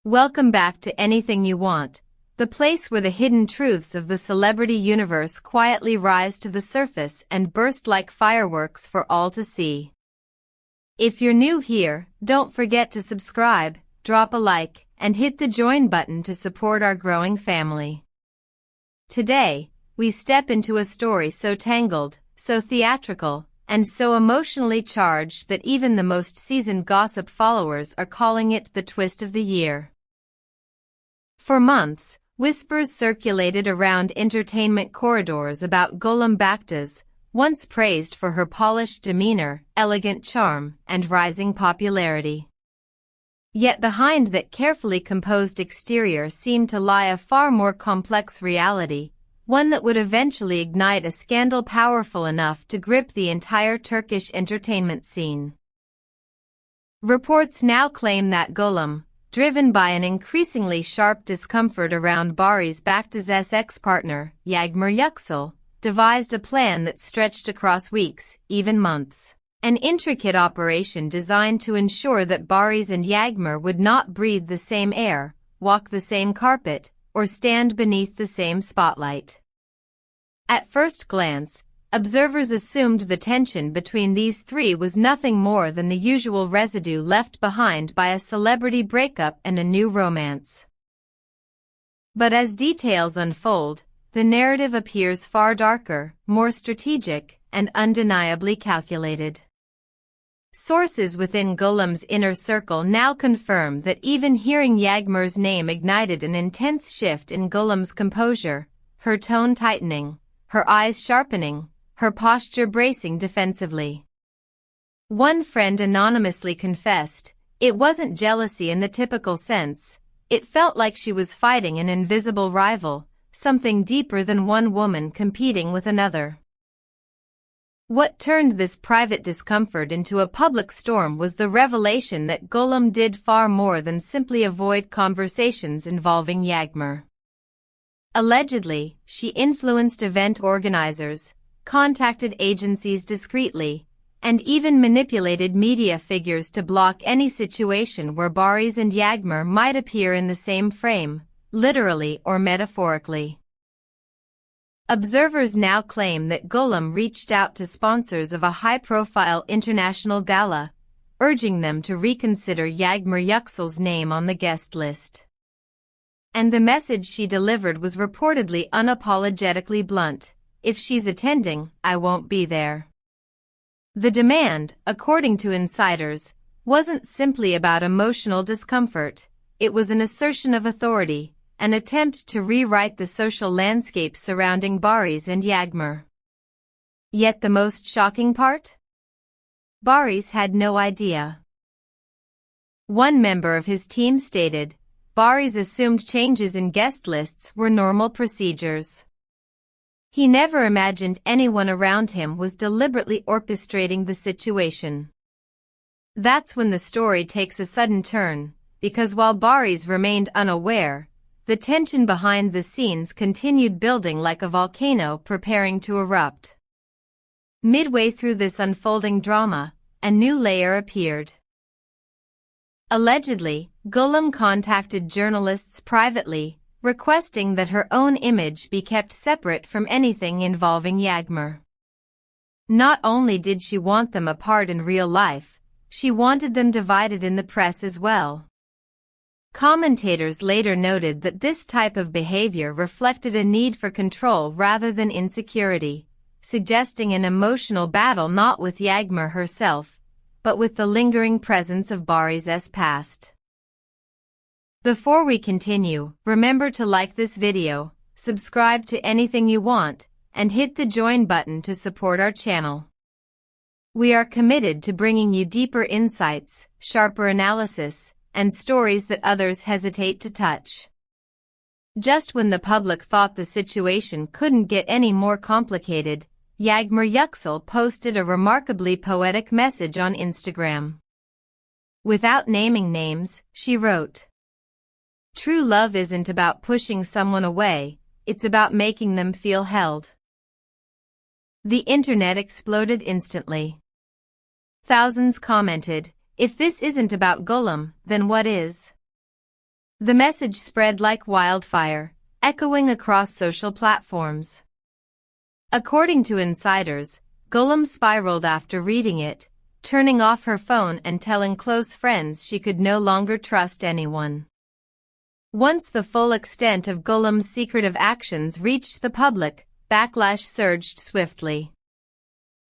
Welcome back to Anything You Want, the place where the hidden truths of the celebrity universe quietly rise to the surface and burst like fireworks for all to see. If you're new here, don't forget to subscribe, drop a like, and hit the join button to support our growing family. Today, we step into a story so tangled, so theatrical, and so emotionally charged that even the most seasoned gossip followers are calling it the twist of the year. For months, whispers circulated around entertainment corridors about Gülüm Baktaş, once praised for her polished demeanor, elegant charm, and rising popularity. Yet behind that carefully composed exterior seemed to lie a far more complex reality, one that would eventually ignite a scandal powerful enough to grip the entire Turkish entertainment scene. Reports now claim that Gülüm, driven by an increasingly sharp discomfort around Barış Baktaş's ex-partner, Yağmur Yüksel, devised a plan that stretched across weeks, even months. An intricate operation designed to ensure that Barış and Yağmur would not breathe the same air, walk the same carpet, or stand beneath the same spotlight. At first glance, observers assumed the tension between these three was nothing more than the usual residue left behind by a celebrity breakup and a new romance. But as details unfold, the narrative appears far darker, more strategic, and undeniably calculated. Sources within Gülüm's inner circle now confirm that even hearing Yağmur's name ignited an intense shift in Gülüm's composure, her tone tightening, her eyes sharpening, her posture bracing defensively. One friend anonymously confessed, it wasn't jealousy in the typical sense, it felt like she was fighting an invisible rival, something deeper than one woman competing with another. What turned this private discomfort into a public storm was the revelation that Gülüm did far more than simply avoid conversations involving Yağmur. Allegedly, she influenced event organizers, contacted agencies discreetly, and even manipulated media figures to block any situation where Barış and Yağmur might appear in the same frame, literally or metaphorically. Observers now claim that Gülüm reached out to sponsors of a high-profile international gala, urging them to reconsider Yağmur Yüksel's name on the guest list. And the message she delivered was reportedly unapologetically blunt. If she's attending, I won't be there. The demand, according to insiders, wasn't simply about emotional discomfort, it was an assertion of authority, an attempt to rewrite the social landscape surrounding Barış and Yağmur. Yet the most shocking part? Barış had no idea. One member of his team stated, Barış assumed changes in guest lists were normal procedures. He never imagined anyone around him was deliberately orchestrating the situation. That's when the story takes a sudden turn, because while Barış remained unaware, the tension behind the scenes continued building like a volcano preparing to erupt. Midway through this unfolding drama, a new layer appeared. Allegedly, Gülüm contacted journalists privately, requesting that her own image be kept separate from anything involving Yağmur. Not only did she want them apart in real life, she wanted them divided in the press as well. Commentators later noted that this type of behavior reflected a need for control rather than insecurity, suggesting an emotional battle not with Yağmur herself, but with the lingering presence of Barış's past. Before we continue, remember to like this video, subscribe to Anything You Want, and hit the join button to support our channel. We are committed to bringing you deeper insights, sharper analysis, and stories that others hesitate to touch. Just when the public thought the situation couldn't get any more complicated, Yağmur Yüksel posted a remarkably poetic message on Instagram. Without naming names, she wrote, "True love isn't about pushing someone away, it's about making them feel held." The internet exploded instantly. Thousands commented, if this isn't about Gülüm, then what is? The message spread like wildfire, echoing across social platforms. According to insiders, Gülüm spiraled after reading it, turning off her phone and telling close friends she could no longer trust anyone. Once the full extent of Gülüm's secretive actions reached the public, backlash surged swiftly.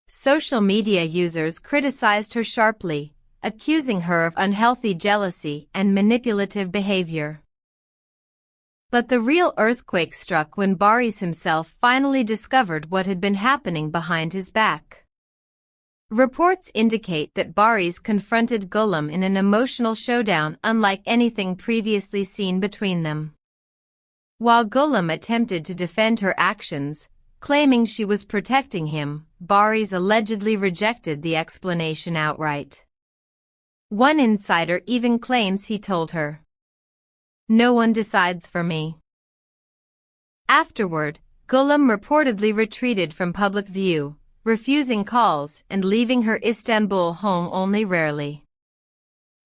Social media users criticized her sharply, accusing her of unhealthy jealousy and manipulative behavior. But the real earthquake struck when Barış himself finally discovered what had been happening behind his back. Reports indicate that Barış confronted Gülüm in an emotional showdown unlike anything previously seen between them. While Gülüm attempted to defend her actions, claiming she was protecting him, Barış allegedly rejected the explanation outright. One insider even claims he told her, "No one decides for me." Afterward, Gülüm reportedly retreated from public view, refusing calls and leaving her Istanbul home only rarely.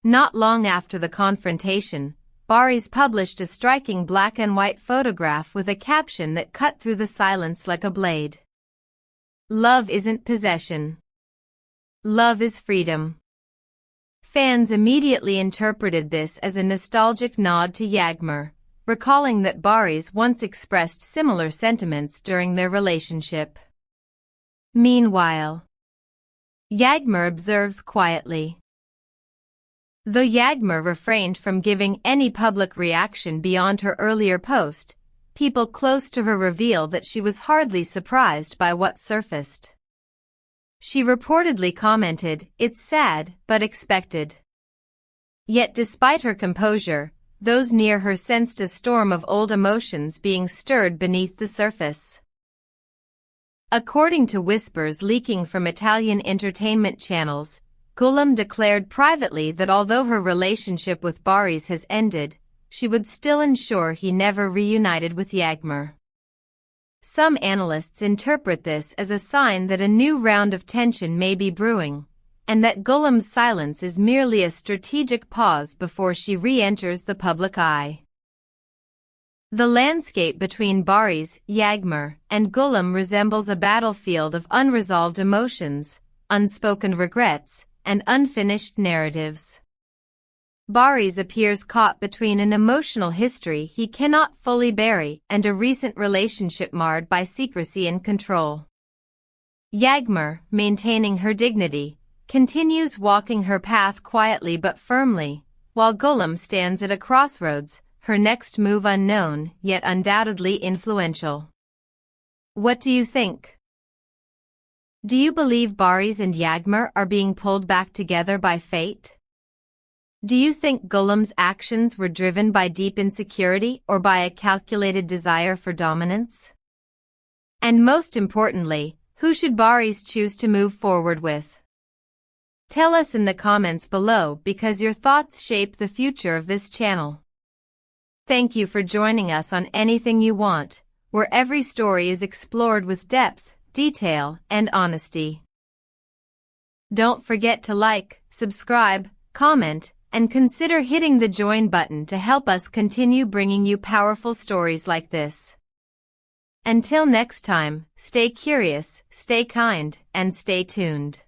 Not long after the confrontation, Barış published a striking black and white photograph with a caption that cut through the silence like a blade. "Love isn't possession. Love is freedom." Fans immediately interpreted this as a nostalgic nod to Yağmur, recalling that Barış once expressed similar sentiments during their relationship. Meanwhile, Yağmur observes quietly. Though Yağmur refrained from giving any public reaction beyond her earlier post, people close to her reveal that she was hardly surprised by what surfaced. She reportedly commented, "It's sad, but expected." Yet despite her composure, those near her sensed a storm of old emotions being stirred beneath the surface. According to whispers leaking from Italian entertainment channels, Gülüm declared privately that although her relationship with Barış has ended, she would still ensure he never reunited with Yağmur. Some analysts interpret this as a sign that a new round of tension may be brewing, and that Gülüm's silence is merely a strategic pause before she re-enters the public eye. The landscape between Barış, Yağmur, and Gülüm resembles a battlefield of unresolved emotions, unspoken regrets, and unfinished narratives. Barış appears caught between an emotional history he cannot fully bury and a recent relationship marred by secrecy and control. Yağmur, maintaining her dignity, continues walking her path quietly but firmly, while Gülüm stands at a crossroads, her next move unknown yet undoubtedly influential. What do you think? Do you believe Barış and Yağmur are being pulled back together by fate? Do you think Gülüm's actions were driven by deep insecurity or by a calculated desire for dominance? And most importantly, who should Barış choose to move forward with? Tell us in the comments below because your thoughts shape the future of this channel. Thank you for joining us on Anything You Want, where every story is explored with depth, detail, and honesty. Don't forget to like, subscribe, comment, and consider hitting the join button to help us continue bringing you powerful stories like this. Until next time, stay curious, stay kind, and stay tuned.